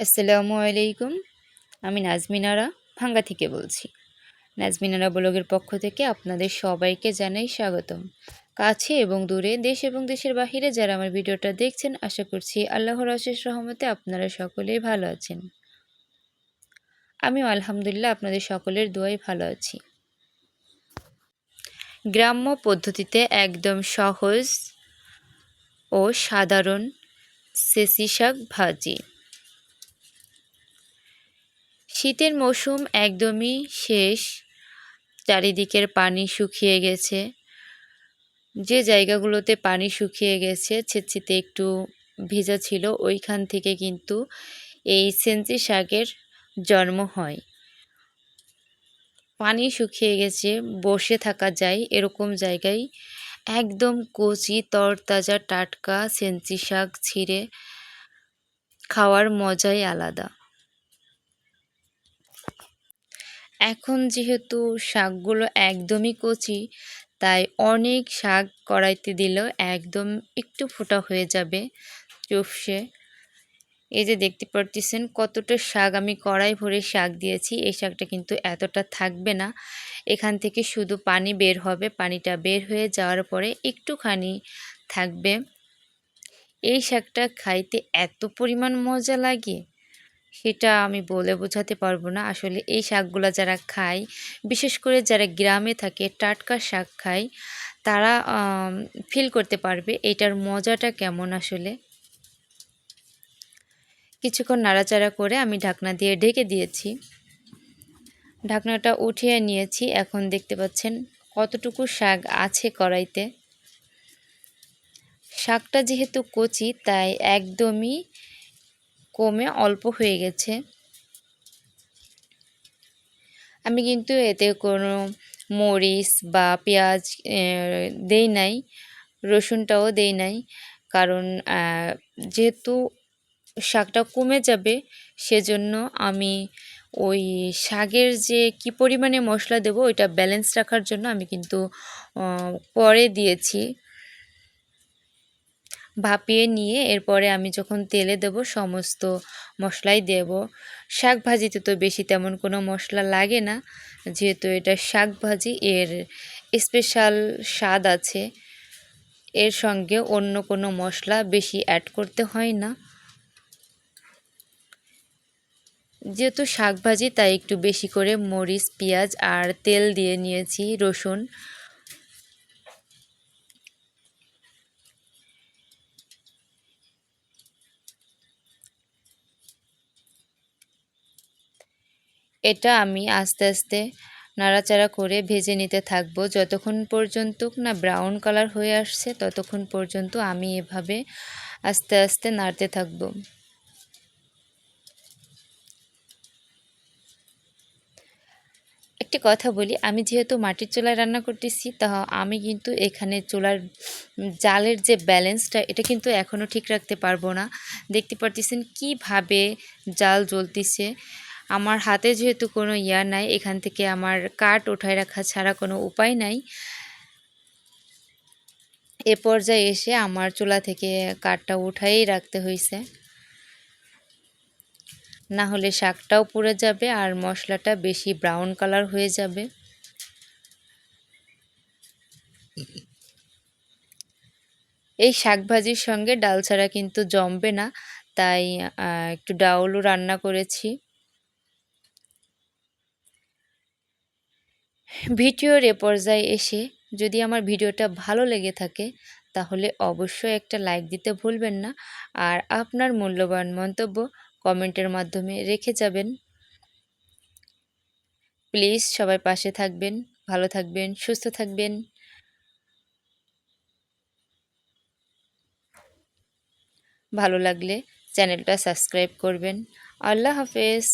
আসসালামু আলাইকুম। আমি নাজমিনারা ভাঙ্গা থেকে বলছি। নাজমিনারা ব্লগের পক্ষ থেকে আপনাদের সবাইকে জানাই স্বাগতম। কাছে এবং দূরে, দেশ এবং দেশের বাহিরে যারা আমার ভিডিওটা দেখছেন, আশা করছি আল্লাহর অশেষ রহমতে আপনারা সকলেই ভালো আছেন। আমিও আলহামদুলিল্লাহ আপনাদের সকলের দোয়ায় ভালো আছি। গ্রাম্য পদ্ধতিতে একদম সহজ ও সাধারণ সেচি শাক ভাজি। শীতের মৌসুম একদমই শেষ, চারিদিকের পানি শুকিয়ে গেছে। যে জায়গাগুলোতে পানি শুকিয়ে গেছে, ছেচিতে একটু ভিজা ছিল, ওইখান থেকে কিন্তু এই সেঞ্চি শাকের জন্ম হয়। পানি শুকিয়ে গেছে, বসে থাকা যায় এরকম জায়গায় একদম কচি তরতাজা টাটকা সেঞ্চি শাক ছিঁড়ে খাওয়ার মজাই আলাদা। এখন যেহেতু শাকগুলো একদমই কচি, তাই অনেক শাক কড়াইতে দিলেও একদম একটু ফোটা হয়ে যাবে চুপসে। এই যে দেখতে পারতেছেন কতটা শাক আমি কড়াই ভরে শাক দিয়েছি। এই শাকটা কিন্তু এতটা থাকবে না, এখান থেকে শুধু পানি বের হবে। পানিটা বের হয়ে যাওয়ার পরে একটুখানি থাকবে। এই শাকটা খাইতে এত পরিমাণ মজা লাগে, সেটা আমি বলে বোঝাতে পারবো না। আসলে এই শাকগুলো যারা খায়, বিশেষ করে যারা গ্রামে থাকে টাটকা শাক খায়, তারা ফিল করতে পারবে এটার মজাটা কেমন। আসলে কিছুক্ষণ নাড়াচাড়া করে আমি ঢাকনা দিয়ে ঢেকে দিয়েছি। ঢাকনাটা উঠিয়ে নিয়েছি। এখন দেখতে পাচ্ছেন কতটুকু শাক আছে কড়াইতে। শাকটা যেহেতু কচি, তাই একদমই কমে অল্প হয়ে গেছে। আমি কিন্তু এতে কোনো মরিচ বা পেঁয়াজ দেই নাই, রসুনটাও দেই নাই। কারণ যেহেতু শাকটা কমে যাবে, সেজন্য আমি ওই শাকের যে কি পরিমাণে মশলা দেব ওইটা ব্যালেন্স রাখার জন্য আমি কিন্তু পরে দিয়েছি। ভাপিয়ে নিয়ে এরপরে আমি যখন তেলে দেব সমস্ত মশলাই দেব। শাক ভাজিতে তো বেশি তেমন কোনো মশলা লাগে না, যেহেতু এটা শাক ভাজি, এর স্পেশাল স্বাদ আছে। এর সঙ্গে অন্য কোনো মশলা বেশি অ্যাড করতে হয় না। যেহেতু শাক ভাজি, তাই একটু বেশি করে মরিচ, পেঁয়াজ আর তেল দিয়ে নিয়েছি, রসুন। এটা আমি আস্তে আস্তে নাড়াচাড়া করে ভেজে নিতে থাকবো, যতক্ষণ পর্যন্ত না ব্রাউন কালার হয়ে আসছে ততক্ষণ পর্যন্ত আমি এভাবে আস্তে আস্তে নাড়তে থাকবো। একটি কথা বলি, আমি যেহেতু মাটির চুলায় রান্না করতেছি, তা আমি কিন্তু এখানে চুলার জালের যে ব্যালেন্সটা, এটা কিন্তু এখনও ঠিক রাখতে পারবো না। দেখতে পারতেছেন কিভাবে জাল জ্বলতিছে। আমার হাতে যেহেতু কোনো ইয়া নাই, এখান থেকে আমার কাঠ উঠায় রাখা ছাড়া কোনো উপায় নাই। এ পর্যায়ে এসে আমার চুলা থেকে কাঠটা উঠাই রাখতে হয়েছে, না হলে শাকটাও পুড়ে যাবে আর মশলাটা বেশি ব্রাউন কালার হয়ে যাবে। এই শাক ভাজির সঙ্গে ডাল ছাড়া কিন্তু জমবে না, তাই একটু ডাউলও রান্না করেছি। ভিডিওর এ পর্যায়ে এসে যদি আমার ভিডিওটা ভালো লেগে থাকে, তাহলে অবশ্যই একটা লাইক দিতে ভুলবেন না। আর আপনার মূল্যবান মন্তব্য কমেন্টের মাধ্যমে রেখে যাবেন। প্লিজ সবাই পাশে থাকবেন, ভালো থাকবেন, সুস্থ থাকবেন। ভালো লাগলে চ্যানেলটা সাবস্ক্রাইব করবেন। আল্লাহ হাফেজ।